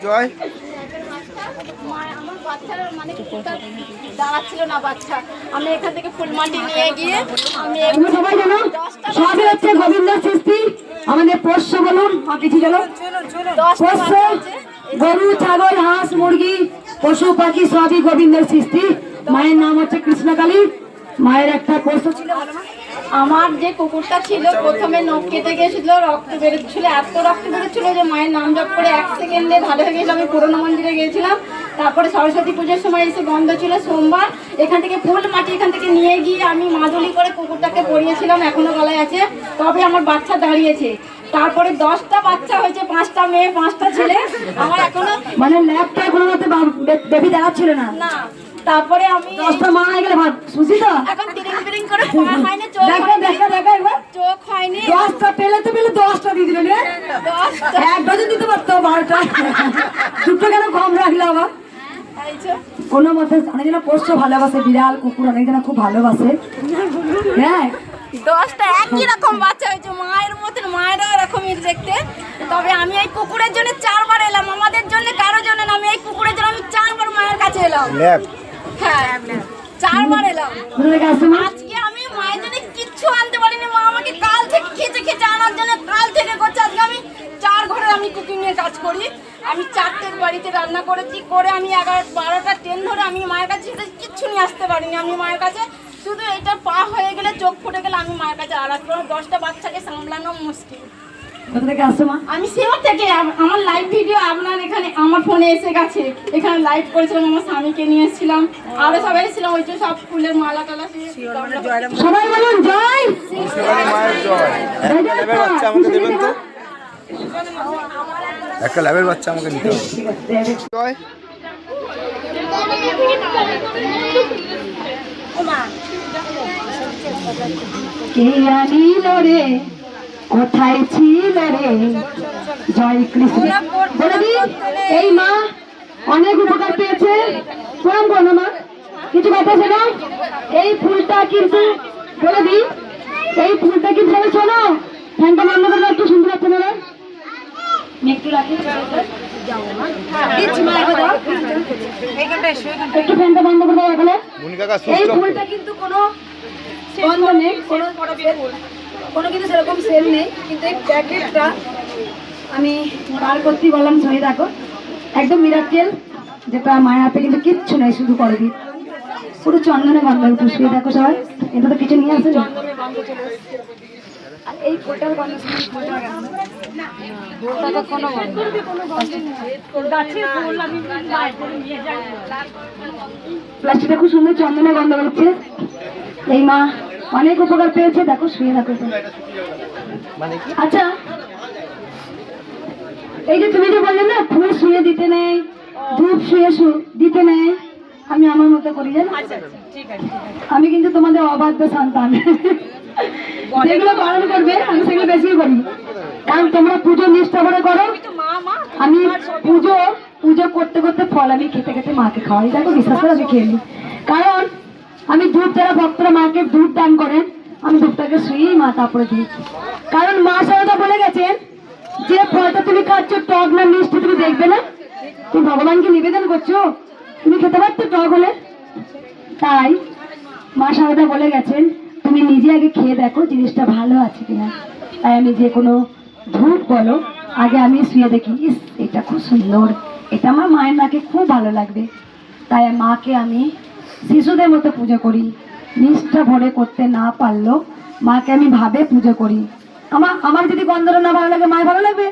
জয় আমার বাচ্চারা মানে দাঁড়াচ্ছিল না বাচ্চা, আমি এখান থেকে ফুলমাটি নিয়ে গিয়ে আমি সবাই জানো সবই হচ্ছে গোবিন্দের সৃষ্টি। আমাদের পোষ্য বলুন কিছু জানো, পোষ্য গরু ছাগল হাঁস মুরগি পশু পাখি সবই গোবিন্দের সৃষ্টি। মায়ের নাম হচ্ছে কৃষ্ণকালী। মায়ের একটা পোষ্য ছিল, আমার যে কুকুরটা ছিল প্রথমে নখ কেটে গেছিল, রক্ত বেরোচ্ছিল, এত রক্ত বেরোচ্ছিল যে মায়ের নাম জপ করে 1 সেকেন্ডে ভালো হয়ে গেছিল। আমি পুরনো মন্দিরে গিয়েছিলাম, তারপরে সরস্বতী পুজোর সময় এসে বন্ধ ছিল সোমবার, এখান থেকে ফুল মাটি এখান থেকে নিয়ে গিয়ে আমি মাদুলি করে কুকুরটাকে পরিয়েছিলাম, এখনো গলায় আছে। তবে আমার বাচ্চা দাঁড়িয়েছে। তারপরে 10টা বাচ্চা হয়েছে, 5টা মেয়ে 5টা ছেলে। আমার এখনো মানে ল্যাপটা কোনো মতে বেবি দাঁড়াচ্ছিল না। না, তারপরে আমি 10টা মা হয়ে গেলে ভাব সুজি তো এখন তিরিং তিরিং করে পা হয়নি, চোখ দেখা দেখা দেখা একবার চোখ হয়নি। 10টা পেলে তো পেলে 10টা দিয়ে দিল রে। 10টা 1 ডজন দিতে পারতো, 12টা দুটো কেন কম রাখলে আবার? কোনো মতে অনেকজন পোষ্য ভালোবাসে, বিড়াল কুকুর অনেকজন খুব ভালোবাসে। হ্যাঁ 10টা একই রকম বাচ্চা হয়েছে, মায়ের মতন, মায়েরও এরকমই দেখতে। তবে আমি এই কুকুরের জন্য 4বার এলাম, আমাদের জন্য কারোর জন্য না, আমি এই কুকুরের জন্য আমি 4বার মায়ের কাছে এলাম। হ্যাঁ 4বার এলাম। আজকে আমি মায়ের জন্য কিচ্ছু আনতে পারিনি, মা আমাকে কাল থেকে খেচে খেচে আনার জন্য কাল থেকে করছে। আজকে আমি 4 ঘরে আমি কুকিং এর কাজ করি, আমি 4টের বাড়িতে রান্না করেছি, করে আমি 11-12টা ট্রেন ধরে আমি মায়ের কাছে কিচ্ছু নিয়ে আসতে পারিনি। আমি মায়ের কাছে শুধু এটা পা হয়ে গেলে, চোখ ফুটে গেলে আমি মায়ের কাছে আর আসবো না। 10টা বাচ্চাকে সামলানো মুশকিল। কোথা থেকে আসছো মা? আমি সেবার থেকে, আমার লাইভ ভিডিও আপনার এখানে আমার ফোনে এসে গেছে, এখানে লাইভ করেছিলাম, আমার স্বামীকে নিয়ে এসেছিলাম, আরো সবাই এসেছিলাম। ওই যে সব ফুলের মালা টালা সবাই বলুন জয় মায়ের জয়। একটা ল্যাবের বাচ্চা আমাকে দিতে হবে। জয় কে আনিল রে, কোথায় ছিল রে, জয় কৃষ্ণ। বলে দি এই মা অনেক উপকার পেয়েছে। প্রণাম করো মা, কিছু কথা শোনো। এই ফুলটা কিন্তু বলে দি, এই ফুলটা কিন্তু শোনো, ফ্যানটা বন্ধ করলে একটু শুনতে পাচ্ছে না রে, একটু রাখি একটু ফ্যানটা বন্ধ করে দেওয়া গেলে। এই ফুলটা কিন্তু কোনো বন্ধ নেই, কোনো কিন্তু সেরকম সেল নেই, কিন্তু এই প্যাকেটটা আমি বার করতে বললাম, শুনে দেখো একদম মিরাকেল, যেটা মায়ের হাতে কিন্তু কিচ্ছু নেই, শুধু করে দিই পুরো চন্দনে গন্ধ। একটু শুয়ে দেখো সবাই, এটা তো কিছু নিয়ে আসে না। এই ফুলটার গন্ধ প্লাস্টিকটা খুব সুন্দর চন্দনে গন্ধ করছে। এই মা অনেক উপকার পেয়েছে, দেখো শুয়ে দেখো। আচ্ছা এই যে তুমি যে বললে না ফুল শুয়ে দিতে নেই, ধূপ শুয়ে দিতে নেই, আমি আমার মতো করি জানো। আমি কিন্তু তোমাদের অবাধ্য সন্তান, যেগুলো পালন করবে আমি সেগুলো বেশি করি, কারণ তোমরা পুজো নিষ্ঠা করে করো। আমি পুজো করতে করতে ফল আমি খেতে খেতে মাকে খাওয়াই, দেখো বিশ্বাস করে আমি খেয়ে নিই। কারণ আমি দুধ, যারা ভক্তরা মাকে দুধ দান করেন, আমি দুধটাকে শুয়েই মা তারপরে দিই। কারণ মা সারদা বলে গেছেন যে ফলটা তুমি খাচ্ছ টক না মিষ্টি তুমি দেখবে না, তুমি ভগবানকে নিবেদন করছো, তুমি খেতে পারতো টক হলে। তাই মা সারদা বলে গেছেন তুমি নিজে আগে খেয়ে দেখো জিনিসটা ভালো আছে কিনা। তাই আমি যে কোনো ধূপ বলো আগে আমি শুয়ে দেখি, ইস এটা খুব সুন্দর, এটা আমার মায়ের নাকে খুব ভালো লাগবে। তাই মাকে আমি শিশুদের মতো পুজো করি, নিষ্ঠা ভরে করতে না পারলেও মাকে আমি ভাবে পুজো করি। আমার যদি গন্ধটা না ভালো লাগে মায়ের ভালো লাগবে,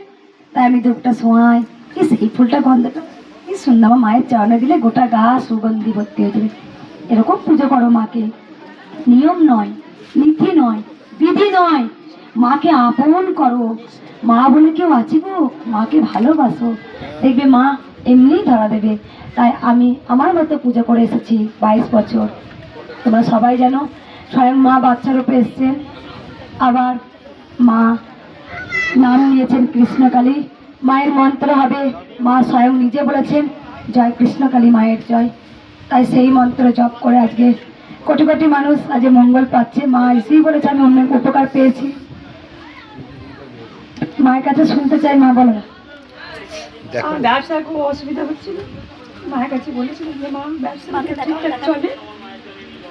তাই আমি ধূপটা ছোঁয়াই, ইস এই ফুলটা গন্ধটা কি সুন্দর, আমার মায়ের চরণে দিলে গোটা গা সুগন্ধি ভর্তি হয়ে যাবে। এরকম পুজো করো মাকে, নিয়ম নয়, নীতি নয়, বিধি নয়, মাকে আপন করো। মা বলে কেউ আছে গো, মাকে ভালোবাসো, দেখবে মা এমনিই ধরা দেবে। তাই আমি আমার মতো পুজো করে এসেছি 22 বছর। তোমরা সবাই জানো স্বয়ং মা বাচ্চার রূপে এসছেন, আবার মা নাম নিয়েছেন কৃষ্ণকালী। মায়ের মন্ত্র হবে, মা স্বয়ং নিজে বলেছেন জয় কৃষ্ণকালী মায়ের জয়। তাই সেই মন্ত্র জপ করে আজকে কোটি কোটি মানুষ আজ মঙ্গল পাচ্ছে। মা এসেই বলেছে আমি অনেক উপকার পেয়েছি। মায়ের কাছে শুনতে চাই, মা বলো। দেখো। আমার ব্যবসায় খুব অসুবিধা হচ্ছিল, মায়ের কাছে বলেছিলাম যে মা ব্যবসাটা ঠিকঠাক চলে,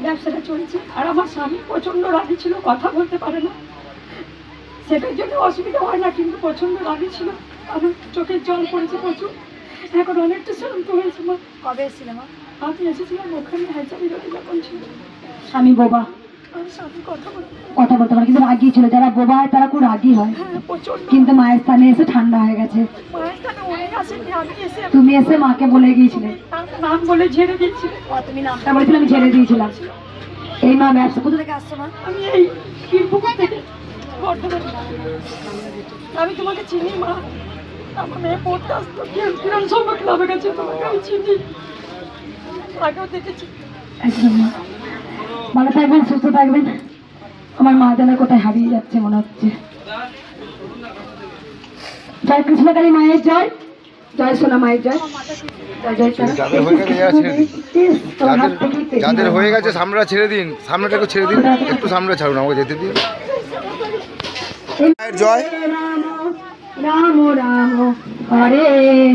ব্যবসাটা চলছে। আর আমার স্বামী প্রচণ্ড রাগী ছিল, কথা বলতে পারে না, সেটার জন্য অসুবিধা হয় না, কিন্তু প্রচণ্ড রাগী ছিল, আমার চোখের জল পড়েছে প্রচুর। এখন অনেকটা শান্ত হয়েছে মা। কবে এসেছিলে মা? আমি এসেছিলাম ওখানে হাইজাবি রোডে যখন ছিল। স্বামী বোবা, আমার স্বামী কথা বলতে পারে, কিন্তু রাগী ছিল। যারা বোবা হয় তারা খুব রাগী হয়, কিন্তু মায়ের স্থানে এসে ঠান্ডা হয়ে গেছে। তুমি এসে মাকে বলে গিয়েছিলে, নাম বলে ঝেড়ে দিয়েছিলে। তুমি নাম বলেছিলাম আমি ঝেড়ে দিয়েছিলাম। এই মা ব্যবসা কোথা থেকে আসছো মা? আমি এই কিরপুকুর থেকে বর্ধমান। আমি তোমাকে চিনি মা, আমার মেয়ে পড়তে আসতো কিরণ সভা ক্লাবে গেছে, তোমাকে আমি চিনি, আগেও দেখেছি। একদম মা, ভালো থাকবেন, সুস্থ থাকবেন। আমার মা যেন কোথায় হারিয়ে যাচ্ছে মনে হচ্ছে। জয় কৃষ্ণকালী মায়ের জয়, জয় সোনা মায়ের জয়, জয় জয় তারা। যাদের হয়ে গেছে যারা ছেড়ে দিন, যাদের হয়ে গেছে সামনেটা ছেড়ে দিন, সামনেটাকে ছেড়ে দিন, একটু সামনে ছাড়ুন, আমাকে যেতে দিন। মায়ের জয়। রাম রাম হরে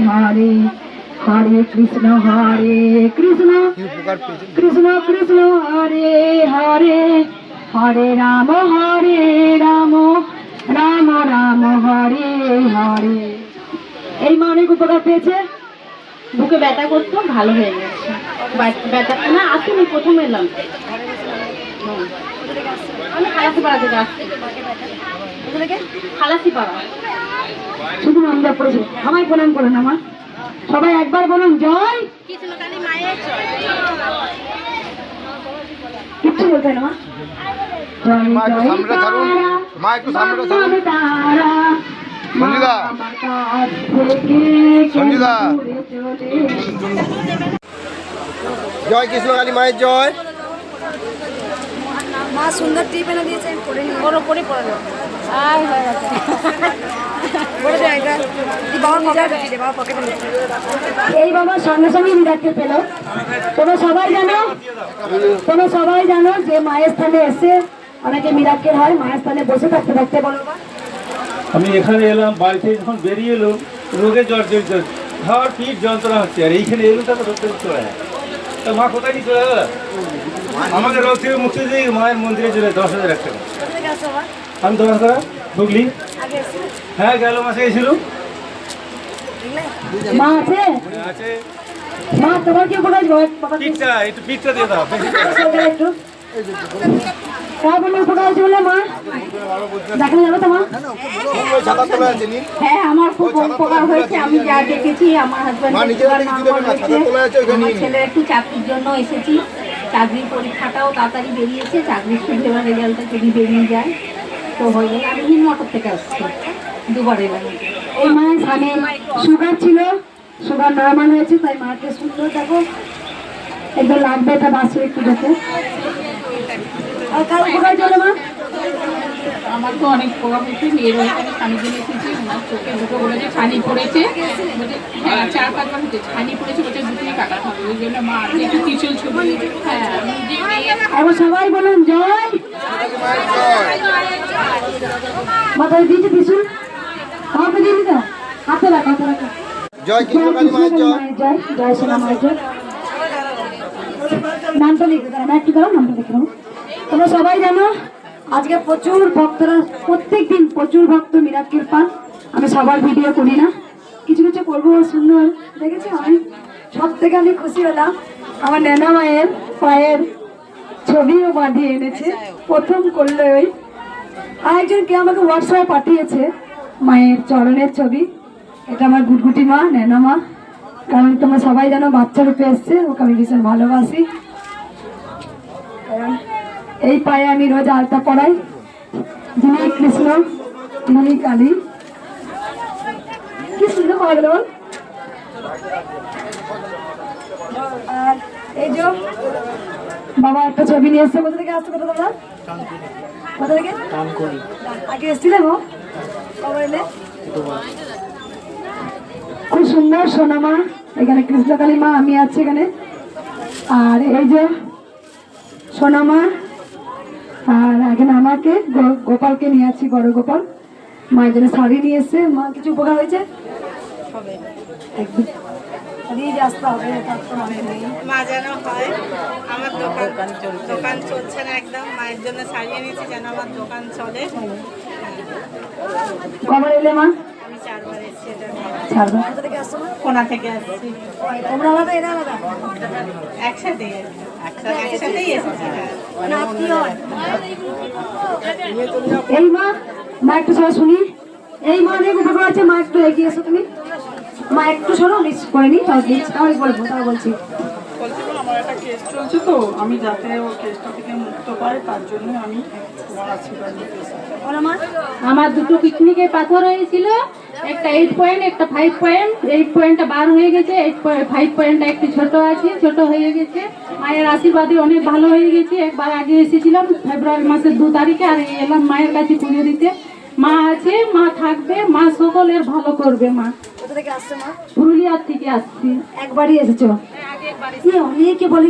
হরে, হরে কৃষ্ণ কি উপকার পেয়েছেন? কৃষ্ণ কৃষ্ণ হরে হরে, হরে রাম রাম রাম হরে হরে। এই মা অনেক উপকার পেয়েছে। বুকে ব্যথা করতো, ভালো হয়ে গেছে। ব্যথা না আসেনি, প্রথম এলাম। আমি খালাসিপাড়া থেকে আসছি। খালাসিপাড়া। শুধু নামটা পড়েছে, আমায় প্রণাম করেন আমার সবাই, একবার বলুন জয়। কৃষ্ণকালী মায়ের জয়। কিচ্ছু বলতে হয় না মা। জয় মা একটু জয় সামনেটা ছাড়ুন, মা একটু সামনেটা ছাড়ুন। তারা সঞ্জুদা, সঞ্জুদা সঞ্জুদা। জয় কৃষ্ণকালী মায়ের জয়। মা সুন্দর টিপ এনে দিয়েছে, আমি পরে নিই। ওর ওপরে পরে দেবো। আয় হয়ে গেছে। পরে দে এটা। বাবার পকেটে দিয়ে দে, বাবার পকেটে দিয়ে দে। এই বাবা সঙ্গে সঙ্গে মিরাক্কেল পেল। তোমরা সবাই জানো যে মায়ের স্থানে এসে অনেকে মিরাক্কেল হয়। মায়ের স্থানে বসে থাকতে থাকতে বলো মা। আমি এখানে এলাম, বাড়ি থেকে যখন বেরিয়ে এলো রোগে জ্বর ঘর পিঠ যন্ত্রণা হচ্ছে, আর এইখানে এলো তারপর রোগ চলে যায়। তা মা কোথায় নিয়ে চলে গেল? আমাকে রোগ থেকে মুক্তি দিয়ে মায়ের মন্দিরে চলে 10,000 টাকা। কোথা থেকে আসছো মা? আমি তোমার করা হুগলি। আগে এসেছিলে? হ্যাঁ, গেল মাসে এসেছিল। মা আছে? আছে মা তোমার কি উপকার বাবা? পিঠটা, একটু পিঠটা দিয়ে দাও। একটু কার বলে উপকার হয়েছে বলে মা দেখানো যাবে তো মা? ছাতা তোলা আছে নি? হ্যাঁ, আমার খুব উপকার হয়েছে। আমি যা দেখেছি, আমার মা নিজের হাতে কিছু দেবেন না, ছাতা তোলা আছে ওখানে নিয়ে নিন। ছেলের একটু চাকরির জন্য এসেছি। চাকরির পরীক্ষাটাও তাড়াতাড়ি বেরিয়েছে, চাকরির শুধু এবার রেজাল্টটা যদি বেরিয়ে যায় তো হয়ে গেল। আমি হিল মোটর থেকে আসছি, দুবার এলাম। এই মায়ের স্বামী সুগার ছিল, সুগার নর্মাল হয়েছে, তাই মাকে সুন্দর দেখো একদম লাগবে, এটা বাসে একটু দেখে। আর কার উপকার চলে মা? আমার তো অনেক প্রভাব হয়েছে। মেয়ের ওখানে স্বামীকে এসেছি, ওনার চোখে দুটো বলেছে ছানি পড়েছে। বলছে হ্যাঁ, 4-5 বার হচ্ছে ছানি পড়েছে, বলছে দুটোই কাটাতে হবে। ওই জন্য মা আপনি একটু ত্রিশূল ছবি। হ্যাঁ, নিজে মেয়ে। এবার সবাই বলুন জয়। মাথায় দিয়েছে ত্রিশূল, কাউকে দিয়ে দিত, হাতে রাখা, হাতে রাখা। জয় কৃষ্ণকালী মায়ের জয়। জয় জয় সোনা মায়ের জয়। নামটা লিখে দাও না, একটু দাও, নামটা লিখে দাও। তোমরা সবাই জানো আজকে প্রচুর ভক্তরা, প্রত্যেকদিন প্রচুর ভক্ত মিরাক্কেল পান। আমি সবার ভিডিও করি না, কিছু কিছু করবো সুন্দর দেখেছি। আমি সব থেকে আমি খুশি হলাম, আমার নেনা মায়ের পায়ের ছবিও বাঁধিয়ে এনেছে, প্রথম করলে ওই আরেকজন কে আমাকে হোয়াটসঅ্যাপে পাঠিয়েছে মায়ের চরণের ছবি। এটা আমার গুটগুটি মা, নেনা মা। কারণ তোমরা সবাই জানো বাচ্চা রূপে এসছে, ওকে আমি ভীষণ ভালোবাসি। কারণ এই পায়ে আমি রোজ আলতা পড়াই। যিনি কৃষ্ণ তিনি কালী, কি সুন্দর পাওয়া গেল বল। আর এই যে বাবা একটা ছবি নিয়ে এসছে। কোথা থেকে আসছে? কোথা তোমরা কোথা থেকে? আগে এসছিলে গো, কবে এলে? খুব সুন্দর সোনা মা, এখানে কৃষ্ণকালী মা, আমি আছি এখানে। আর এই যে সোনা মা, আর এখানে আমাকে গোপালকে নিয়ে আছি, বড় গোপাল। মায়ের জন্য শাড়ি নিয়ে এসছে। মা কিছু উপকার হয়েছে? একদম দিয়ে আসতে হবে, তার তো মানে নেই। মা যেন হয়, আমার দোকান চলছে না একদম, মায়ের জন্য সারিয়ে নিয়েছি যেন আমার দোকান চলে। কবার এলে মা? আমি 4 বার এসেছি, এটা ছাড়বে। কোথা থেকে আসছো মা? কোনা থেকে আসছি, তোমরা আলাদা, এরা আলাদা? একসাথেই একসাথেই এসেছি। মানে আত্মীয় হয়। এই মা, মা একটু সবাই শুনি। এই মা অনেক উপকার আছে, মা একটু এগিয়ে এসো তুমি। মা একটু শোনো, মিস করে নি, তাহলে বলবো, তাও বলছি। বলছিলাম আমার একটা কেস চলছে, তো আমি যাতে ও কেসটা থেকে মুক্ত পাই তার জন্য আমি তোমার আশীর্বাদ নিতে এসেছি। বলো মা। আমার দুটো পিকনিকে পাথর হয়েছিল, একটা 8 পয়েন্ট, একটা 5 পয়েন্ট। 8 পয়েন্টটা বার হয়ে গেছে, 5 পয়েন্টটা একটু ছোট আছে, ছোট হয়ে গেছে। মায়ের আশীর্বাদে অনেক ভালো হয়ে গেছে। একবার আগে এসেছিলাম ফেব্রুয়ারি মাসের 2 তারিখে, আর এলাম মায়ের কাছে পুজো দিতে। মা আছে, মা থাকবে, মা সকলের ভালো করবে। মা কোথা থেকে আসছো মা? পুরুলিয়ার থেকে আসছি। একবারই এসেছো? অনেকে বলে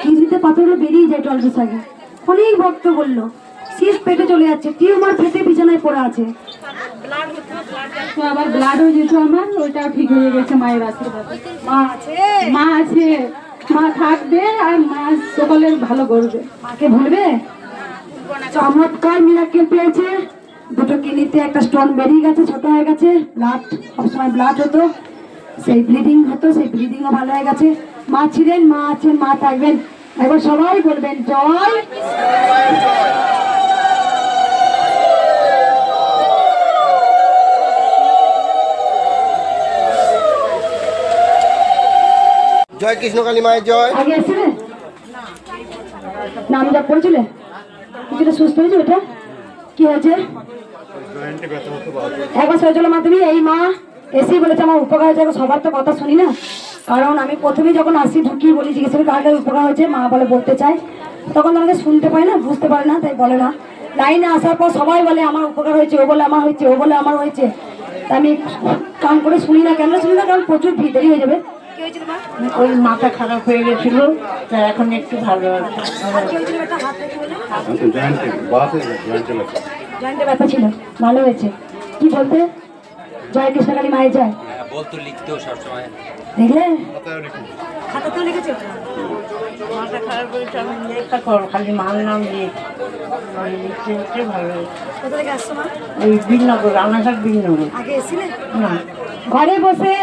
কিডনিতে পাথরগুলো বেরিয়ে যায় টলসের আগে। অনেক ভক্ত বললো শীষ পেটে চলে যাচ্ছে, টিউমার পেটে বিছানায় পড়ে আছে। তো আবার ব্লাড হয়ে যেত আমার, ওইটাও ঠিক হয়ে গেছে মায়ের আশীর্বাদে। মা আছে, মা আছে, মা থাকবে, আর মা সকলের ভালো করবে। মাকে ভুলবে? চমৎকার মিরাকেল পেয়েছে। দুটো কিডনিতে একটা স্টোন বেরিয়ে গেছে, ছোট হয়ে গেছে। ব্লাড, সবসময় ব্লাড হতো, সেই ব্লিডিং হতো, সেই ব্লিডিংও ভালো হয়ে গেছে। মা ছিলেন, মা আছেন, মা থাকবেন। একবার সবাই বলবেন জয়। জয় কৃষ্ণকালী মায়ের জয়। আগে এসেছিলে? নাম যা পড়েছিলে? কিছুটা সুস্থ হয়েছে? ওটা কি হয়েছে? একবার সরে চলো মা তুমি। এই মা এসেই বলেছে আমার উপকার হয়েছে। সবার তো কথা শুনি না, কারণ আমি প্রথমে যখন আসি ঢুকি বলি জিজ্ঞেস করি কার কার উপকার হয়েছে, মা বলে বলতে চাই। তখন আমাকে শুনতে পায় না, বুঝতে পারে না, তাই বলে না। লাইনে আসার পর সবাই বলে আমার উপকার হয়েছে, ও বলে আমার হয়েছে, ও বলে আমার হয়েছে। তা আমি কান করে শুনি না। কেন শুনি না? কারণ প্রচুর ভিড় হয়ে যাবে। কি হয়েছিল মা? ওই মাথা খারাপ হয়ে গেছিল, তা এখন একটু ভালো আছে। কি হয়েছিল? একটা হাত থেকে জয়েন্টে ব্যথা ছিল, ভালো হয়েছে। কি বলতে? জয় কৃষ্ণকালী মায়ের জয় বলতো, লিখতেও সবসময়। দেখলে খাতাতেও লিখেছে। মাথা খারাপ করেছে, আমি লেখা কর, খালি মার নাম দিয়ে লিখতে লিখতে ভালো হয়েছে। কোথা থেকে আসছো মা? ওই বিনগর, রানাঘাট বিনগর। আগে এসেছিলে? না, ঘরে বসে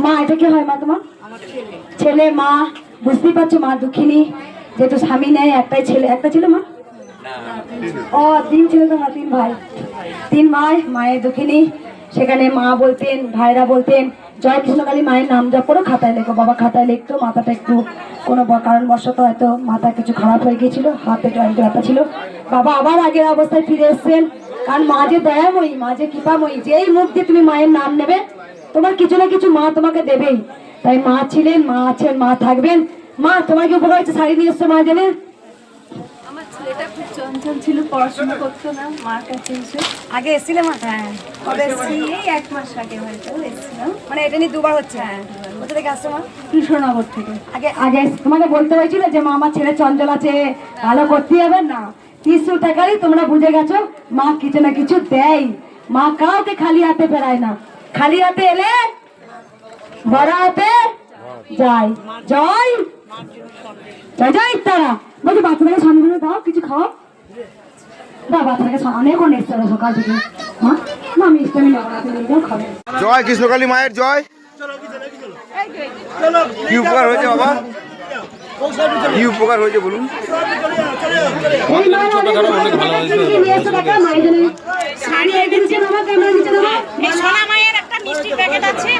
মা, এটা কি হয় মা তোমার? ছেলে। মা বুঝতেই পারছো, মা দুঃখিনী, যেহেতু স্বামী নেই, একটাই ছেলে। একটা ছিল মা? ও 3 ছেলে তোমার, 3 ভাই। 3 ভাই, মায়ের দুঃখিনী। সেখানে মা বলতেন, ভাইরা বলতেন জয় কৃষ্ণকালী মায়ের নাম জপ করো, খাতায় লেখো। বাবা খাতায় লিখতো। মাথাটা একটু কোনো কারণবশত হয়তো মাথা কিছু খারাপ হয়ে গিয়েছিল, হাতে জয়েন্টে ব্যথা ছিল। বাবা আবার আগের অবস্থায় ফিরে এসছেন, কারণ মা যে দয়াময়ী, মা যে কৃপাময়ী। যেই মুখ দিয়ে তুমি মায়ের নাম নেবে, তোমার কিছু না কিছু মা তোমাকে দেবেই। তাই মা ছিলেন, মা আছেন, মা থাকবেন। মা তোমার কি উপকার হচ্ছে? শাড়ি নিয়ে এসছো মা জেনে? আমার ছেলেটা খুব চঞ্চল ছিল, পড়াশোনা করতো না, মার কাছে এসে। আগে এসেছিলে মা? হ্যাঁ, কবে এসেছি? এই 1 মাস আগে হয়তো এসেছিলাম। মানে এটা নিয়ে 2 বার হচ্ছে? কোথা থেকে আসছো মা? কৃষ্ণনগর থেকে। আগে আগে তোমাকে বলতে হয়েছিল যে মা আমার ছেলে চঞ্চল আছে, ভালো করতে হবে না। 300 টাকারই তোমরা বুঝে গেছো, মা কিছু না কিছু দেয়। মা কাউকে খালি হাতে ফেরায় না। খালি হাতে এলে বড় হাতে যায়। জয় জয় জয় তারা। বলছি বাচ্চাটাকে সামনে দাও, কিছু খাও। দাও বাচ্চাটাকে, অনেকক্ষণ এসছে সকাল থেকে। মা মা আমি ইস্টামি নেবো, খাবে। জয় কৃষ্ণকালী মায়ের জয়। কি উপকার হয়েছে বাবা? কি উপকার হয়েছে বলুন? এই মা অনেক ভালো হয়েছে। নিয়ে এসো টাকা মায়ের জন্য। শাড়ি এনে দিচ্ছে বাবা, ক্যামেরা দিচ্ছে না। এই সোনা মায়ের একটা মিষ্টির প্যাকেট আছে,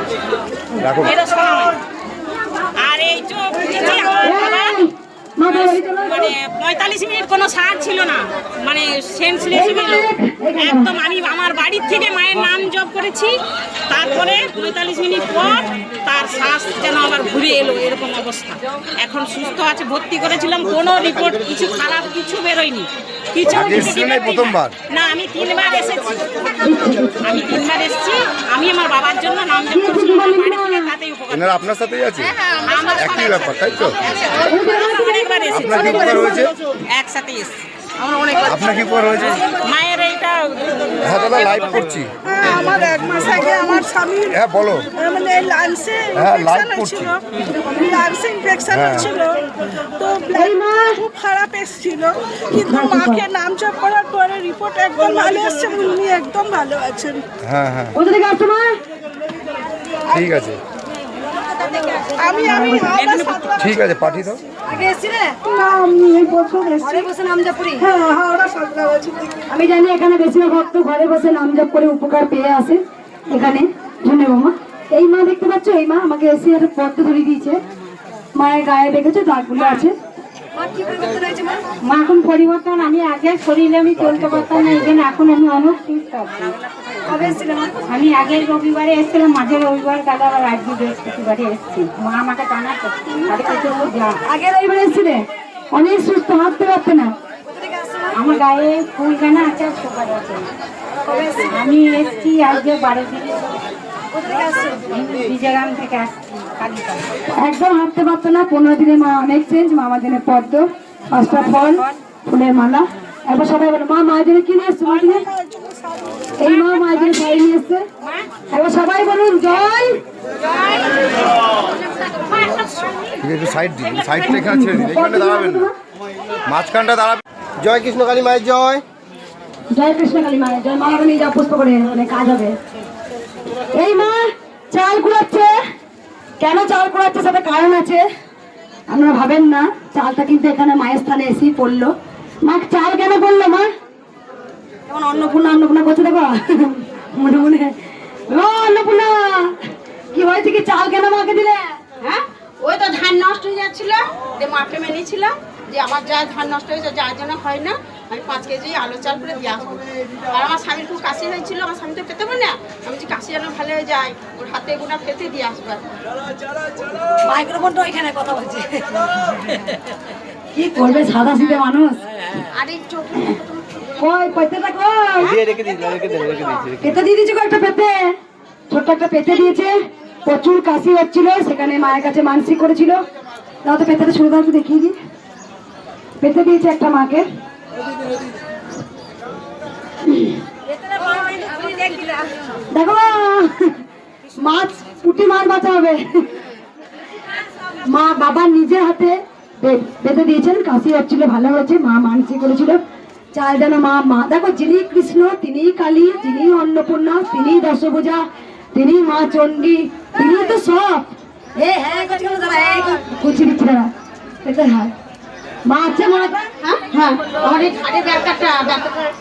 রাখো। এটা সোনা মায়ের। আর এই চোখ মা বাড়ি চলো। মানে 45 মিনিট কোনো সার ছিল না, মানে সেন্সলেস ছিল একদম। আমি আমার বাড়ির থেকে মায়ের নাম জপ করেছি, তারপরে 45 মিনিট পর তার শ্বাস যেন আবার ঘুরে এলো, এরকম অবস্থা। এখন সুস্থ আছে, ভর্তি করেছিলাম, কোনো রিপোর্ট কিছু খারাপ কিছু বেরোয়নি। কিছু আগে এসেছিলেন এই প্রথমবার? না, আমি 3 বার এসেছি। আমি 3 বার এসেছি। আমি আমার বাবার জন্য নাম জপ করেছি, আমার বাড়ি থেকে তাতেই উপকার। এনারা আপনার সাথেই আছে? আমার একই ব্যাপার, তাই তো? অনেকবার এসেছি, আপনার কি উপকার হয়েছে? একসাথে এসেছি। আমার অনেক আপনার কি উপকার হয়েছে? মায়ের এইটা হ্যাঁ দাদা, লাইভ করছি। হ্যাঁ, আমার 1 মাস আগে আমার স্বামীর হ্যাঁ বলো। মানে লাংসে হ্যাঁ, ইনফেকশন live করছি। হয়েছিল, লাংসে ইনফেকশন হ্যাঁ। হয়েছিল, তো ব্লাড খুব খারাপ এসেছিল, কিন্তু মাকে নাম জপ করার পরে রিপোর্ট একদম ভালো এসছে, উনি একদম ভালো আছেন। হ্যাঁ হ্যাঁ, কোথা থেকে আসছো মা? ঠিক আছে আমি হাওড়া সাতরা ঠিক আছে, পাঠিয়ে দাও। আগে এসছিলে? না, আমি এই বছর এসেছি। ঘরে বসে নাম জপ করি? হ্যাঁ, হাওড়া সাতরা বছর থেকে। আমি জানি এখানে বেশিরভাগ ভক্ত ঘরে বসে নাম জপ করে উপকার পেয়ে আসে এখানে। ধন্যবাদ মা। এই মা দেখতে পাচ্ছ, এই মা আমাকে এসে একটা পদ্ম ধরিয়ে দিয়েছে। মায়ের গায়ে দেখেছো দাগগুলো আছে। মা এখন পরিবর্তন, আমি আগে শরীরে আমি চলতে পারতাম না, এখানে এখন আমি অনেক সুস্থ আছি। কবে এসেছিলে মা? আমি আগের রবিবারে এসেছিলাম, মাঝের রবিবার কাল আবার আজকে বৃহস্পতিবারে এসেছি। মা আমাকে জানাতো তাদের কাছে যা আগে রবিবার এসেছিলে? অনেক সুস্থ, হাঁটতে পারতে না। আমার গায়ে ফুলখানা আছে আর সুপার আছে। আমি এসেছি আজকে 12 দিন, বিজয়গ্রাম থেকে আসছি কালিকা। একদম হাঁটতে পারতো না, 15 দিনে মা অনেক চেঞ্জ। মা আমার জন্য পদ্ম, 5টা ফল, ফুলের মালা। এবার সবাই বলো মা মায়ের জন্য কি নিয়ে এসছো? মা তুমি এই মা মায়ের জন্য শাড়ি নিয়ে এসছে। এবার সবাই বলুন জয়। ঠিক আছে, সাইড দিন, সাইডটা এখানে ছেড়ে দিন, এখানটা দাঁড়াবেন না, মাঝখানটা দাঁড়াবেন। জয় কৃষ্ণ কালী মায়ের জয়। জয় কৃষ্ণ কালী মায়ের জয়। মা আমাকে নিয়ে যাও, পুষ্প করে অনেক কাজ হবে। এই মা চাল কুড়াচ্ছে। কেন চাল কুড়াচ্ছে সেটা কারণ আছে, আপনারা ভাবেন না। চালটা কিন্তু এখানে মায়ের স্থানে এসেই পড়লো। মা চাল কেন পড়লো মা? যেমন অন্নপূর্ণা করছে দেখো মনে মনে। ও অন্নপূর্ণা, কি হয়েছে কি? চাল কেন মাকে দিলে? হ্যাঁ, ওই তো ধান নষ্ট হয়ে যাচ্ছিল, যে মাকে মেনেছিলাম যে আমার যা ধান নষ্ট হয়েছে যার জন্য হয় না, আমি 5 কেজি আলু চাল করে দিয়ে আসবো। আর আমার স্বামীর খুব কাশি হয়েছিল, আমার স্বামী তো খেতে পারে না, আমি যে কাশি যেন ভালো হয়ে যায় ওর হাতে গুনা খেতে দিয়ে আসবো। মাইক্রোফোনটা ওইখানে কথা বলছে। কি করবে সাদা সিধে মানুষ। আর এই চোখ কই পেতেটা কই? পেতে দিয়ে দিয়েছে, একটা পেতে, ছোট্ট একটা পেতে দিয়েছে। প্রচুর কাশি হচ্ছিল, সেখানে মায়ের কাছে মানসিক করেছিল। তাও তো পেতেটা শুরু দাও, দেখিয়ে দিই। পেতে দিয়েছে একটা মাকে। দেখো মাছ, পুঁটি মাছ বাঁচা হবে। মা বাবা নিজের হাতে বেঁধে দিয়েছেন, কাশি হচ্ছিল, ভালো হয়েছে। মা মানসিক করেছিল চাল যেন মা দেখো, যিনি কৃষ্ণ তিনি কালী, যিনি অন্নপূর্ণা তিনি দশভুজা, তিনি মা চণ্ডী, তিনি তো সব। হ্যাঁ কুচি দিচ্ছি দাদা, এটা হ্যাঁ মা আছে। মা হ্যাঁ, আমার এই ঘাড়ে ব্যথাটা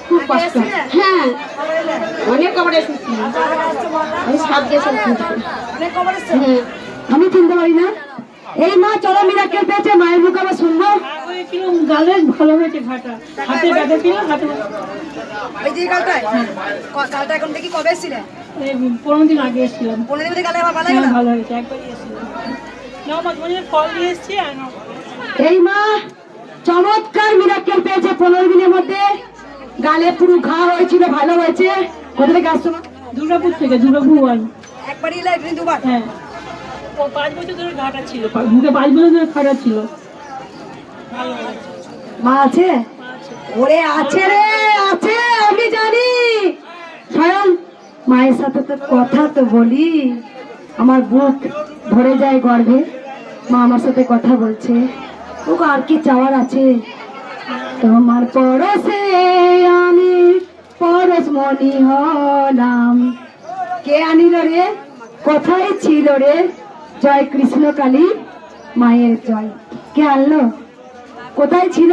খুব কষ্ট। হ্যাঁ, অনেক কবর এসেছি আমি 7 গেছি। আমি চিনতে পারি না। এই মা চলো মিরাকেল পেয়েছে, মায়ের মুখ আবার শুনবো। গালে ভালো হয়েছে, ঘাটা হাতে ব্যথা ছিল, হাতে ওই যে গালটায় গালটা এখন দেখি কবে এসেছিলে? 15 দিন আগে এসেছিলাম। 15 দিন গালে আবার ভালো হ্যাঁ, গেল। ভালো হয়েছে, একবারই এসেছিলাম। ফল দিয়ে এসেছি। এই মা চমৎকার মিরাকেল পেয়েছে 15 দিনের মধ্যে। গালে পুরো ঘা হয়েছিল, ভালো হয়েছে। কোথা থেকে আসছো মা? দুর্গাপুর থেকে, দুর্গাপুর ওয়ান। একবারই এলে, একদিন দুবার? হ্যাঁ, 5 বছর ধরে ঘাটা ছিল, মুখে 5 বছর ধরে খারাপ ছিল। মা আছে? ওরে আছে রে, আছে, আমি জানি। স্বয়ং মায়ের সাথে তো কথা তো বলি, আমার বুক ভরে যায় গর্বে। মা আমার সাথে কথা বলছে। ও আর কি চাওয়ার আছে? তোমার পরশে আমি পরশমণি হলাম। কে আনিল রে? কোথায় ছিল রে? জয় কৃষ্ণ কালী মায়ের জয়। কে আনলো? কোথায় ছিল?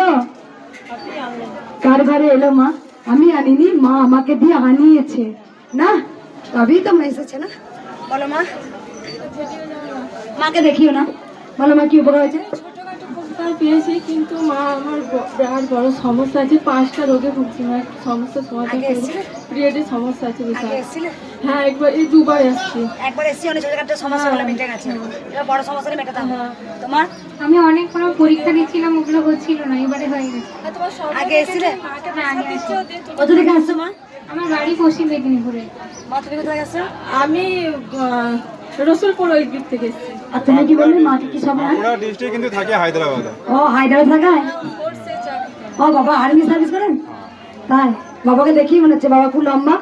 কার ঘরে এলো মা? আমি আনিনি, মা আমাকে দিয়ে আনিয়েছে না, তবেই তো মা এসেছে না। বলো মা, মাকে দেখিও না। বলো মা কি উপকার হয়েছে? পেয়েছি, কিন্তু মা আমার বিরাট বড় সমস্যা আছে, 5টা রোগে ভুগছি। আমার সমস্যা সমাধান করে, পিরিয়ডের সমস্যা আছে বিশাল। হ্যাঁ, একবার এই 2বার এসেছি। একবার এসেছি, অনেক ছোটখাটো সমস্যা হলে মিটে গেছে, এবার বড় সমস্যাটা মেটাতে হবে। তোমার আমি অনেক কোনো পরীক্ষা দিচ্ছিলাম, ওগুলো হচ্ছিল না, এবারে হয়ে গেছে। আগে এসেছিলে? হ্যাঁ, আগে এসেছি। কোথা থেকে আসছো মা? আমার বাড়ি পশ্চিম মেদিনীপুরে। মা তুমি কোথায় আসছো? আমি রসুলপুর ওই দিক থেকে এসেছি। আর তুমি কি বললে? মাকে কি সব? ডিস্ট্রিক্ট কিন্তু থাকে হায়দ্রাবাদে। ও হায়দ্রাবাদ থাকায়? ও বাবা আর্মি সার্ভিস করেন? তাই বাবাকে দেখি মনে হচ্ছে বাবা খুব লম্বা।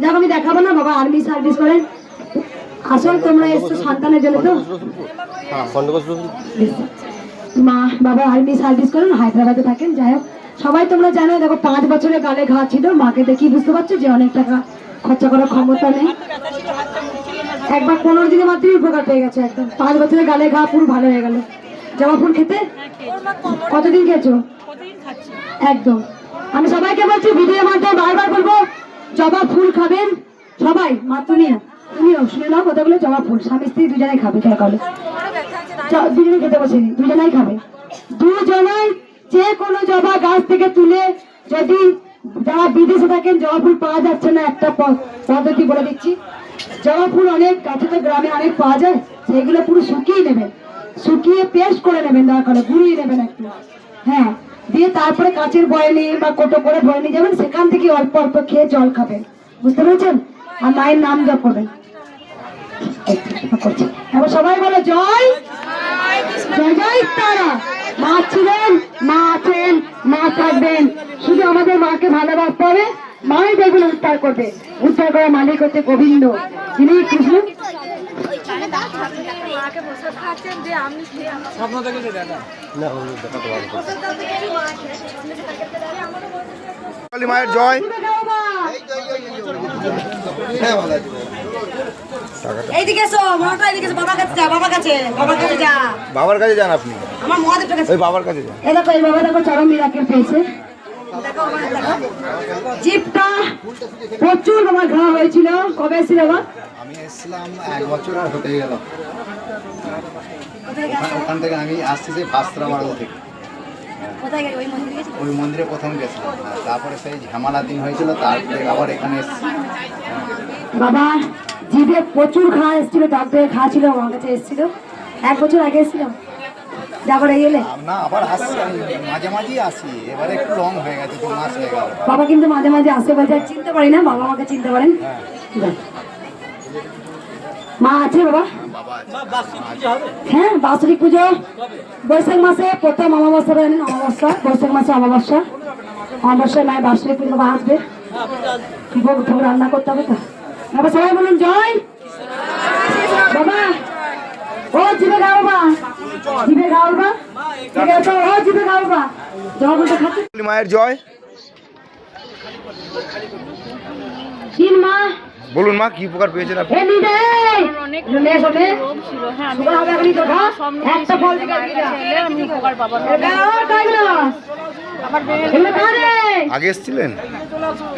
যাক আমি দেখাবো না, বাবা আর্মি সার্ভিস করেন। আসল তোমরা এসছো সন্তানের জন্য তো? মা বাবা আর্মি সার্ভিস করেন, হায়দ্রাবাদে থাকেন। যাই হোক সবাই তোমরা জানো, দেখো 5 বছরের গালে ঘা ছিল, মাকে দেখি বুঝতে পারছো যে অনেক টাকা খরচা করার ক্ষমতা নেই। একবার 15 দিনের মাধ্যমে উপকার পেয়ে গেছে একদম। 5 বছরের গালে ঘা পুরো ভালো হয়ে গেল। জবা ফুল খেতে কতদিন খেয়েছো? একদম। আমি সবাইকে বলছি ভিডিওর মাধ্যমে বারবার বলবো জবা ফুল খাবেন সবাই। মা তুমিও শুনে নাও কথাগুলো। জবা ফুল স্বামী স্ত্রী দুজনেই খাবে, দরকার হলে দুজনে খেতে বসেনি, দুজনেই খাবে। দুজনেই যে কোনো জবা গাছ থেকে তুলে, যদি যারা বিদেশে থাকেন জবা ফুল পাওয়া যাচ্ছে না, একটা পদ্ধতি বলে দিচ্ছি। জবা ফুল অনেক কাছে তো গ্রামে অনেক পাওয়া যায়, সেগুলো পুরো শুকিয়ে নেবেন, শুকিয়ে পেস্ট করে নেবেন, দরকার হলে গুঁড়িয়ে নেবেন একটু, হ্যাঁ, দিয়ে তারপরে কাচের বয়লে বা কোটো করে বয়ে নিয়ে যাবেন, সেখান থেকে অল্প অল্প খেয়ে জল খাবেন, বুঝতে পেরেছেন? আর মায়ের নাম জপ করবেন। এবার সবাই বলে জয় জয় জয় তারা। মা ছিলেন, মা আছেন, মা থাকবেন। শুধু আমাদের মাকে ভালোবাসতে হবে, মাই দেখবেন উদ্ধার করবে। উদ্ধার করার মালিক হচ্ছে গোবিন্দ, তিনি কৃষ্ণ। কালী মায়ের জয়। এইদিকে এসো, মাটা এইদিকে এসো, বাবার কাছে যা, বাবার কাছে যা। বাবার কাছে যান আপনি, আমার মহাদেবটা কাছে। ওই বাবার কাছে যান। এই দেখো এই বাবা দেখো চরম মিরাকেল পেয়েছে। জিপটা প্রচুর আমার ঘা হয়েছিল। কবে এসেছিল বাবা? আমি এসেছিলাম 1 বছর আর হতে গেল। ওখান থেকে আমি আসছি সেই ভাস্ত্রাবাড়ি থেকে। কোথায় গেলি? ওই মন্দিরে গেছি। ওই মন্দিরে প্রথম গেছিলাম, তারপরে সেই ঝামেলা দিন হয়েছিল, তারপরে আবার এখানে এসেছি। বাবা জিভে প্রচুর ঘা এসেছিল, ডাক্তারে ঘা ছিল, আমার কাছে এসেছিল 1 বছর আগে এসেছিলাম। তারপরে এলে না আবার আসছি, আমি মাঝে মাঝেই আসি, এবারে একটু লং হয়ে গেছে, 2 মাস হয়ে গেল। বাবা কিন্তু মাঝে মাঝে আসে, বলছে চিনতে পারি না, বাবা আমাকে চিনতে পারেন। মা আছে বাবা? হ্যাঁ বাৎসরিক পুজো বৈশাখ মাসে প্রথম অমাবস্যা, জানেন অমাবস্যা, বৈশাখ মাসে অমাবস্যা। অমাবস্যায় মায়ের বাৎসরিক পুজো বাবা আসবে, ভোগ ভোগ রান্না করতে হবে তো। বাবা সবাই বলুন জয় বাবা। ও জিভে খাও বাবা, জিভে খাও বাবা, ঠিক আছে? ও জিভে খাও বাবা, জবা বলতে খাচ্ছে। কালী মায়ের জয়। তিন মা বলুন মা কি উপকার পেয়েছেন আপনি? আগে এসেছিলেন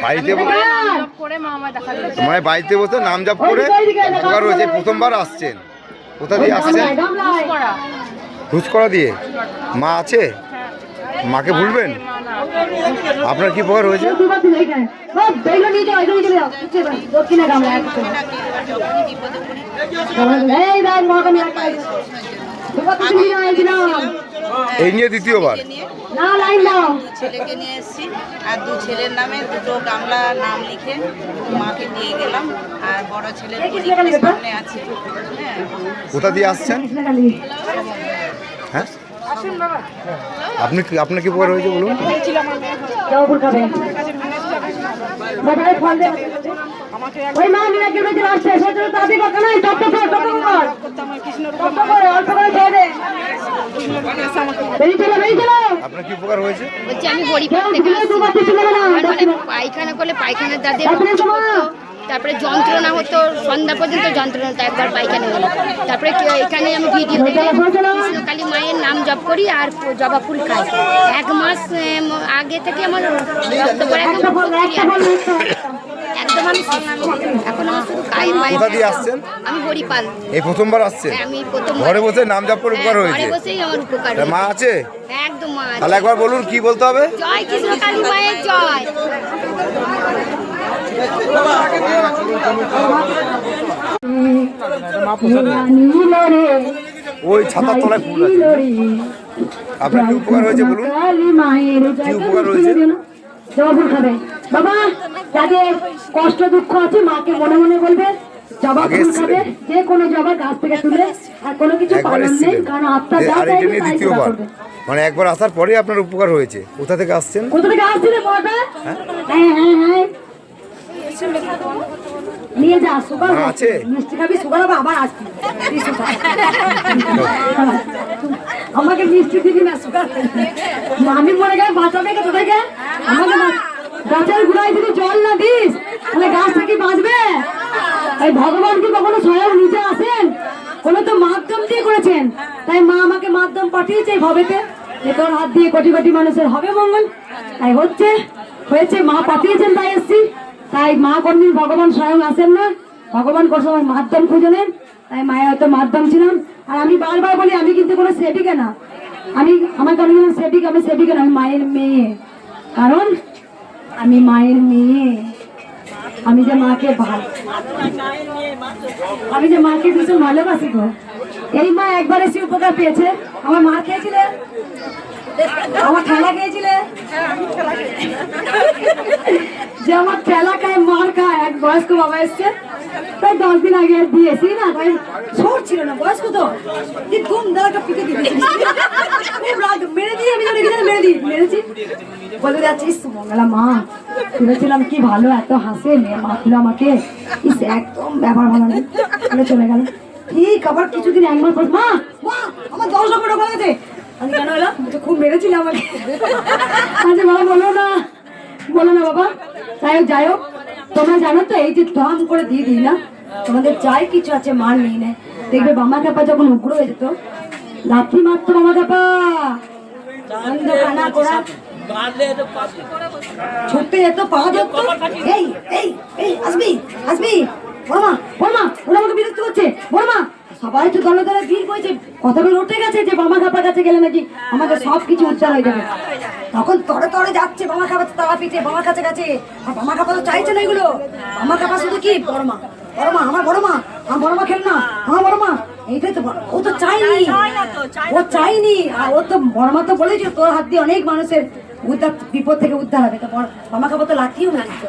বাড়িতে মানে বাড়িতে বসে নাম জপ করে উপকার হয়েছে, প্রথমবার আসছেন। কোথা দিয়ে আসছেন? ঘুষকরা দিয়ে। মা আছে, মাকে ভুলবেন? আপনার কি উপকার হয়েছে? এই নিয়ে দ্বিতীয়বার ছেলেকে নিয়ে এসেছি, আর 2 ছেলের নামে 2টো গামলা নাম লিখে মাকে দিয়ে গেলাম। আর বড় ছেলের সামনে আছে। কোথা দিয়ে আসছেন? হ্যাঁ আপনার কি উপকার হয়েছে বলুন? আপনার কি উপকার হয়েছে? বলছি আমি হরিপুর থেকে পায়খানা করলে পায়খানার দাঁতে তারপরে যন্ত্রণা হতো, সন্ধ্যা পর্যন্ত যন্ত্রণা হতো, একবার পায়খানা হলো। তারপরে এখানে আমি ভিডিও দেখি কৃষ্ণকালী মায়ের নাম জপ করি আর জবা ফুল খাই। 1 মাস আগে থেকে আমার রক্ত পড়ে একদম আমি এখন আমার শুধু কায়েম। কোথা দিয়ে আসছেন? আমি হরিপাল। এই প্রথমবার আসছেন? আমি প্রথম ঘরে বসে নাম জপ করে উপকার হয়েছে? ঘরে বসেই আমার উপকার। মা আছে? একদম মা আছে। তাহলে একবার বলুন কি বলতে হবে? জয় কৃষ্ণকালী মায়ের জয়। ওই ছাতার তলায় ফুল আছে। আপনার কি উপকার হয়েছে বলুন? কি উপকার হয়েছে? জবা ফুল খাবে বাবা। যাদের কষ্ট দুঃখ আছে মাকে মনে মনে বলবে, জবা ফুল খাবে, যে কোনো জবা গাছ থেকে তুলে। আর কোনো কিছু পালন নেই, কারণ আত্মা যা চাইবে তাই সেবা করবে। মানে একবার আসার পরে আপনার উপকার হয়েছে। কোথা থেকে আসছেন? কোথা থেকে আসছি রে বড়টা? হ্যাঁ হ্যাঁ হ্যাঁ নিয়ে যা, সুগার আছে মিষ্টি খাবি, সুগার হবে আবার আসবি। আমাকে মিষ্টি দিবি না, সুগার আমি মরে গেলে বাঁচাবে কে তোদেরকে? আমাকে গাছের গুড়ায় যদি জল না দিস তাহলে গাছটা কি বাঁচবে? এই ভগবান কি কখনো স্বয়ং নিজে আসেন? কোনো তো মাধ্যম দিয়ে করেছেন, তাই মা আমাকে মাধ্যম পাঠিয়েছে এই ভবেতে, যে তোর হাত দিয়ে কোটি কোটি মানুষের হবে মঙ্গল। তাই হয়েছে মা পাঠিয়েছেন, তাই এসছি। তাই মা কোনদিন ভগবান স্বয়ং আসেন না, ভগবান কোন সময় মাধ্যম খুঁজে নেন, তাই মায়ের হয়তো মাধ্যম ছিলাম। আর আমি বারবার বলি আমি কিন্তু কোনো সেবিকা না, আমাকে অনেক সেবিকা, আমি সেবিকা না, আমি মায়ের মেয়ে। কারণ আমি মায়ের মেয়ে, আমি যে মাকে ভীষণ ভালোবাসি গো। এই মা একবার এসে উপকার পেয়েছে। আমার মা খেয়েছিলে, আমার ঠেলা খেয়েছিলে, যে আমার ঠেলা খায় মার খায়। এক বয়স্ক বাবা এসছে, তাই 10 দিন আগে দিয়েছি না, তাই ছোট ছিল না, বয়স্ক তো ঘুম দাঁড়াটা পিকে দিয়েছি, মেরে দিয়ে আমি মেরেছি। বলে যাচ্ছিস মঙ্গলা মা, ভেবেছিলাম কি ভালো, এত হাসে মেয়ে মাখলো আমাকে, একদম ব্যাপার ভালো নেই, চলে গেল। ঠিক আবার কিছুদিন 1 মাস পর, মা আমার 10 লক্ষ টাকা গেছে। আমি কেন এলাম? খুব মেরেছিল আমাকে। আচ্ছা বাবা বলো না বাবা। যাই হোক তোমরা জানো তো, এই যে দাম করে দিয়ে দিই না, তোমাদের যাই কিছু আছে মার নেই নেয়। দেখবে বামা কাপা যখন উগ্র হয়ে যেত, লাথি মারতো বামা কাপা, ছুটতে যেত, পা ধরতো, এই আসবি বড়মা ওরা আমাকে বিরক্ত করছে, বড়মা সবাই তো দলে দলে ভিড় করেছে, কথাগুলো উঠে গেছে যে বামা কাপার কাছে গেলে নাকি আমাদের সব কিছু উদ্ধার হয়ে যাবে। তখন তরে যাচ্ছে বামা কাপা, তারা পিঠে বামার কাছে গেছে। আর বামা কাপা তো চাইছে না এগুলো, বামা কাপা শুধু কি বড়মা আমার বড়মা খেল না, আমার বড়মা, এইটাই তো ও তো চাইনি। আর ও তো বড়মা তো বলেছে তোর হাত দিয়ে অনেক মানুষের বিপদ থেকে উদ্ধার হবে। তো বামা কাপা তো লাঠিও মারিত,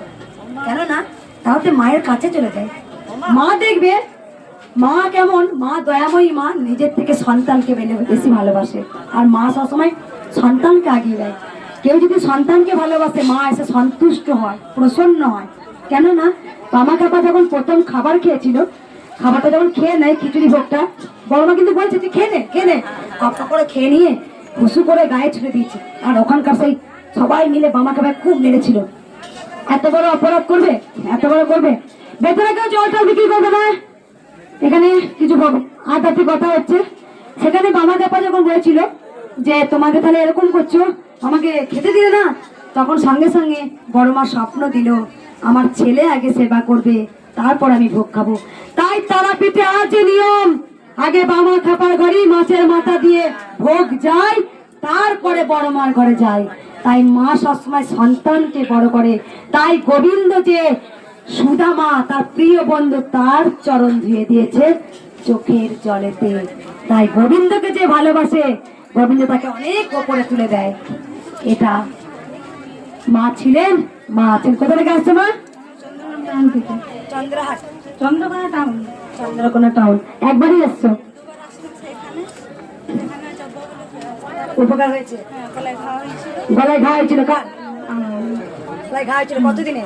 কেন না তাহলে মায়ের কাছে চলে যায়। মা দেখবে মা কেমন, মা দয়াময়ী, মা নিজের থেকে সন্তানকে বেশি ভালোবাসে। আর মা সবসময় সন্তানকে আগিয়ে দেয়। কেউ যদি সন্তানকে ভালোবাসে, মা এসে সন্তুষ্ট হয়, প্রসন্ন হয়। কেননা বামা কাপা যখন প্রথম খাবার খেয়েছিল, খাবারটা যখন খেয়ে নেয় খিচুড়ি ভোগটা, বড়মা কিন্তু বলছে তুই খেয়ে নে, কাপটা করে খেয়ে নিয়ে খুশু করে গায়ে ছুঁড়ে দিয়েছে। আর ওখানকার সেই সবাই মিলে বামা কাপা খুব মেরেছিল। এত বড় অপরাধ করবে, ভেতরে কেউ জলটা বিক্রি করবে না। এখানে কিছু আধ্যাত্মিক কথা হচ্ছে। সেখানে বামা কাপা যখন বলেছিল যে তোমাকে তাহলে এরকম করছো, আমাকে খেতে দিলে না, তখন সঙ্গে সঙ্গে বড়মা স্বপ্ন দিল আমার ছেলে আগে সেবা করবে, তারপর আমি ভোগ খাবো। তাই তারাপীঠে আজ নিয়ম, আগে বামা কাপার ঘরে মাছের মাথা দিয়ে ভোগ যায়, তারপরে বড়মার ঘরে যায়। তাই মা সবসময় সন্তানকে বড় করে। তাই গোবিন্দ যে সুদামা তার প্রিয় বন্ধু, তার চরণ ধুয়ে দিয়েছে চোখের জলেতে। তাই গোবিন্দকে যে ভালোবাসে, গোবিন্দ তাকে অনেক ওপরে তুলে দেয়। এটা মা ছিলেন, মা আছেন। কোথা থেকে আসছে মা? চন্দ্রকোনা টাউন। একবারই এসছো? উপকার হয়েছে? গলায় ঘা হয়েছিল? গলায় ঘা হয়েছিল কতদিনে?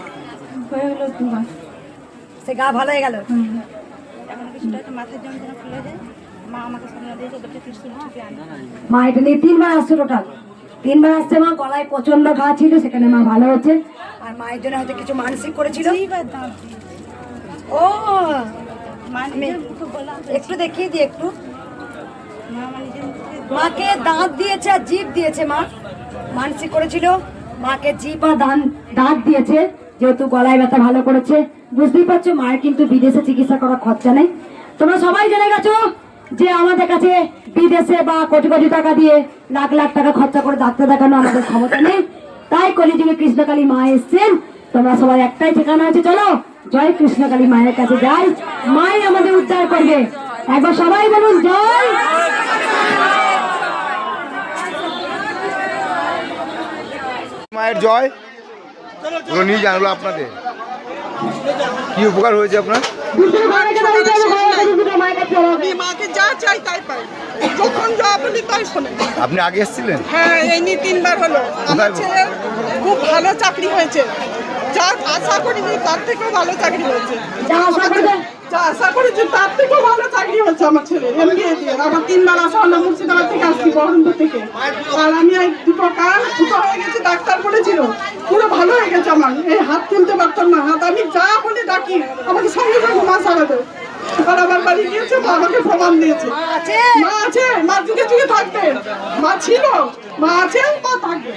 সে গা ভালো হয়ে গেল? মা এটা নিয়ে 3 বার আসছে, টোটাল 3 বার আসছে মা। গলায় প্রচন্ড ঘা ছিল, সেখানে মা ভালো হচ্ছে। আর মায়ের জন্য হয়তো কিছু মানসিক করেছিল। ও একটু দেখিয়ে দিই, একটু। মাকে দাঁত দিয়েছে আর জিভ দিয়েছে। মা মানসিক করেছিল, মাকে জিভ আর দাঁত দিয়েছে, যেহেতু গলায় ব্যথা ভালো করেছে। বুঝতেই পারছো মায়ের কিন্তু বিদেশে চিকিৎসা করার খরচা নেই। তোমরা সবাই জেনে গেছো যে আমাদের কাছে বিদেশে বা কোটি কোটি টাকা দিয়ে লাখ লাখ টাকা খরচা করে ডাক্তার দেখানো আমাদের ক্ষমতা নেই। তাই কলিযুগে কৃষ্ণকালী মা এসছেন। তোমরা সবাই একটাই ঠিকানা আছে, চলো জয় কৃষ্ণকালী মায়ের কাছে যাই, মাই আমাদের উদ্ধার করবে। একবার সবাই বলুন জয়। মায়ের জয়। নিয়ে জানলো আপনাদের কি উপকার হয়েছে আপনার? দুটো ঘরে গেলে ওই যাবো, ঘরে গেলে দুটো মায়ের কাছে চলে আমি মাকে যা চাই তাই পাই, যখন যা বলি তাই শোনে। আপনি আগে এসেছিলেন? হ্যাঁ, এই নিয়ে 3 বার হলো। আমার ছেলের খুব ভালো চাকরি হয়েছে, যা আশা করিনি তার থেকেও ভালো চাকরি হয়েছে। যা আশা করবে যা আশা করেছি তার থেকেও ভালো চাকরি হয়েছে আমার ছেলে। এমবিএ দিয়ে আমার 3 বার আসা হলো, মুর্শিদাবাদ থেকে আসছি, বহরমপুর থেকে। আর আমি এই দুটো কান দুটো হয়ে গেছে, ডাক্তার বলেছিল পুরো ভালো হয়ে গেছে আমার। এই হাত তুলতে পারতাম না, হাত আমি যা বলে ডাকি আমাকে সঙ্গে সঙ্গে মা সারাতে। আর আমার বাড়ি গিয়েছে, মা আমাকে প্রমাণ দিয়েছে মা আছে, মা যুগে যুগে থাকবে, মা ছিল, মা আছে, মা থাকবে,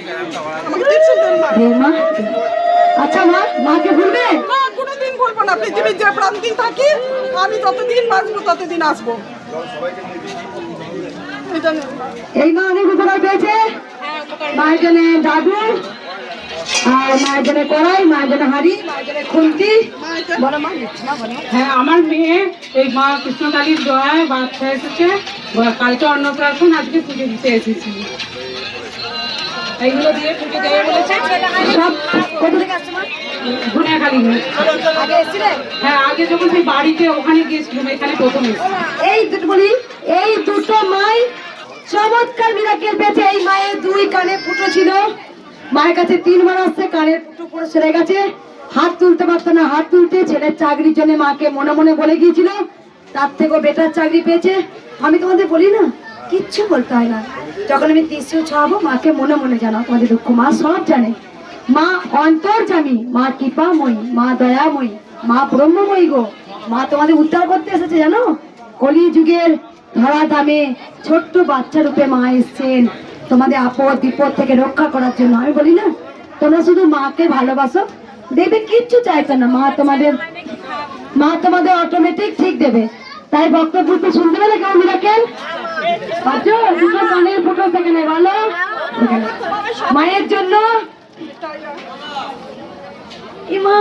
আমাকে কিছু দেন না। মা। আচ্ছা মা, মাকে ভুলবে না, কোনোদিন বলবো না। পৃথিবীর যে প্রান্তিক থাকি আমি ততদিন বাঁচবো, ততদিন আসবো। এই মা অনেক উপকার পেয়েছে। মায়ের জন্য দাদু, আর মায়ের জন্য কড়াই, মায়ের জন্য হাঁড়ি, মায়ের জন্য খুন্তি। হ্যাঁ, আমার মেয়ে এই মা কৃষ্ণকালীর দয়ায় বাচ্চা এসেছে, কালকে অন্নপ্রাশন, আজকে পুজো দিতে এসেছি। এইগুলো দিয়ে পুজো দেবে বলেছে। সব কোথা থেকে আসছে মা? গুনিয়াখালী। আগে এসেছিলে? হ্যাঁ, আগে যখন সেই বাড়িতে ওখানে গিয়েছিলাম, এখানে প্রথম এসেছি। এই দুটো বলি, এই দুটো মাই চমৎকার মিরাকেল পেয়েছে। এই মায়ের 2 কানে ফুটো ছিল, মায়ের কাছে 3 বার আসছে, কানের ফুটো পুরো সেরে গেছে, হাত তুলতে পারতো না, হাত তুলতে ছেলের চাকরির জন্য মাকে মনে মনে বলে গিয়েছিল, তার থেকেও বেটার চাকরি পেয়েছে। আমি তোমাদের বলি না, কিচ্ছু বলতে হয় না, যখন আমি 30 ছাড়াবো মাকে মনে মনে জানাও তোমাদের দুঃখ। মা সব জানে, মা অন্তর্যামী, মা কৃপাময়ী, মা দয়াময়ী, মা ব্রহ্মময়ী গো। মা তোমাদের উদ্ধার করতে এসেছে জানো, কলি যুগের ধরা ধামে ছোট্ট বাচ্চা রূপে মা এসছেন তোমাদের আপদ বিপদ থেকে রক্ষা করার জন্য। আমি বলি না, তোমরা শুধু মাকে ভালোবাসো, দেবে, কিচ্ছু চাইতো না। মা তোমাদের অটোমেটিক ঠিক দেবে। তাই বক্তব্য তো শুনতে পেলে কেমন মিরাকেল? বাচ্চা দুটো কানের ফুটো সেখানে ভালো, মায়ের জন্য ইমা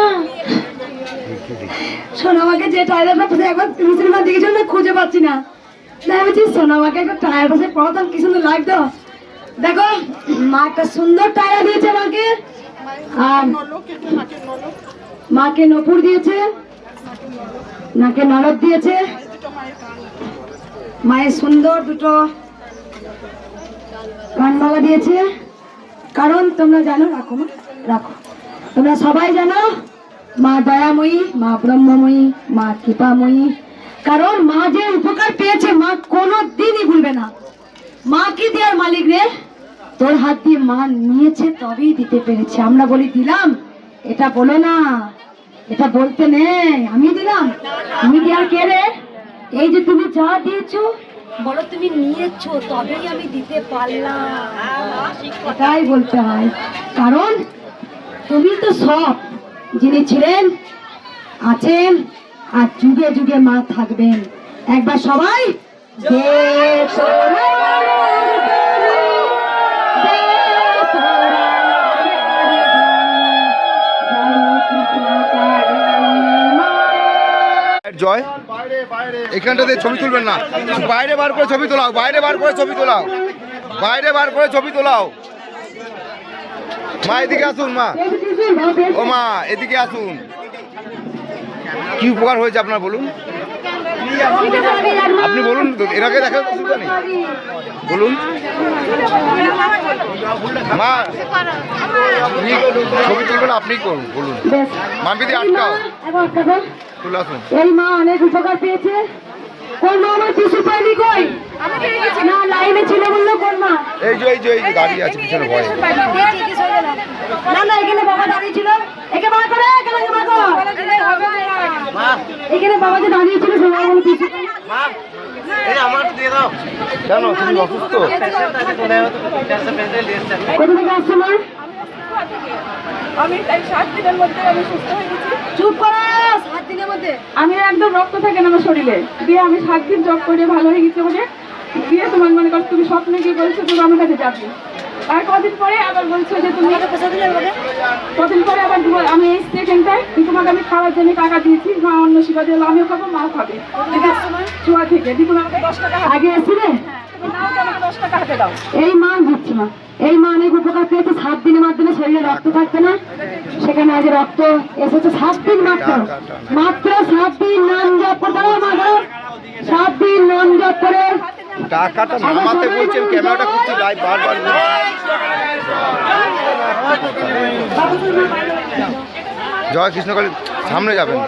সোনামাকে যে টায়ারটা পাশে একবার মুসলিমান দেখেছিল না, খুঁজে পাচ্ছি না, তাই বলছি সোনামাকে একটা টায়ার পাশে পড়াতাম, কি সুন্দর লাগতো। দেখো মা একটা সুন্দর টায়ার দিয়েছে মাকে, আর মাকে নপুর দিয়েছে, নাকে নরদ দিয়েছে, মায়ের সুন্দর দুটো কানমালা দিয়েছে। কারণ তোমরা জানো, রাখো মা রাখো, তোমরা সবাই জানো মা দয়াময়ী, মা ব্রহ্মময়ী, মা কৃপাময়ী। কারণ মা যে উপকার পেয়েছে মা কোনো দিনই ভুলবে না। মা কি দেওয়ার মালিক রে, তোর হাত দিয়ে মা নিয়েছে তবেই দিতে পেরেছে। আমরা বলি দিলাম, এটা বলো না, এটা বলতে নেই, আমি দিলাম, তুমি দেওয়ার কে রে? এই যে তুমি যা দিয়েছো বলো তুমি নিয়েছো তবেই আমি দিতে পারলাম, এটাই বলতে হয়। কারণ তুমি তো সব, যিনি ছিলেন, আছেন, আর যুগে যুগে মা থাকবেন। একবার সবাই দে তোরা জয়, এখানটাতে ছবি তুলবেন না, বাইরে বার করে ছবি তোলাও, বাইরে বার করে ছবি তোলাও, বাইরে বার করে ছবি তোলাও। মা এদিকে আসুন, মা, ও মা এদিকে আসুন। কি উপকার হয়েছে আপনার বলুন, আপনি বলুন, এরাকে দেখা নেই, বলুন মা। ছবি তুলবেন আপনি করুন, বলুন মা, বিধি আটকাও, চলে আসুন। এই মা অনেক উপকার পেয়েছে। কোন মা আমার টিস্যু পাইনি? কই না, লাইনে ছিল বললো। কোন মা? এই যে দাঁড়িয়ে আছে পিছনে ভয়। না না, এখানে বাবা দাঁড়িয়ে ছিল, একে বার করে, এখানে বার করো। এখানে বাবা যে দাঁড়িয়ে ছিল সবাই বলে টিস্যু কেন, তুমি অসুস্থ? কোথা থেকে আসছো মা? আমি তাই 7 দিনের মধ্যে আমি সুস্থ হয়ে গেছি। চুপ করো, 7 দিনের মধ্যে আমি একদম রক্ত থাকে না আমার শরীরে, দিয়ে আমি 7 দিন জব করে ভালো হয়ে গেছি বলে দিয়ে তোমার মনে করো তুমি স্বপ্নে কি বলছো তুমি আমার কাছে যাবে। আর কদিন পরে আবার বলছো যে তুমি কদিন পরে আবার আমি এসছি এখানটায়, তোমাকে আমি খাওয়ার জন্য টাকা দিয়েছি, মা অন্য সেবা দিল, আমিও খাবো, মাও খাবে। চুয়া থেকে দ্বিগুণ আমাকে 10 টাকা আগে এসছিলে। নাও তো আমাকে 10 টাকা হাতে দাও। এই মা দিচ্ছি মা, এই মা অনেক উপকার পেয়েছে। 7 দিনের মাধ্যমে শরীরে রক্ত থাকছে না, সেখানে আজ রক্ত এসেছে 7 দিন মাত্র, মাত্র 7 দিন নাম জপ করতে হবে মাগো, 7 দিন নাম জপ করে টাকাটা নামাতে বলছেন, ক্যামেরাটা করছি লাইভ বারবার জয় কৃষ্ণকালী, সামনে যাবেন।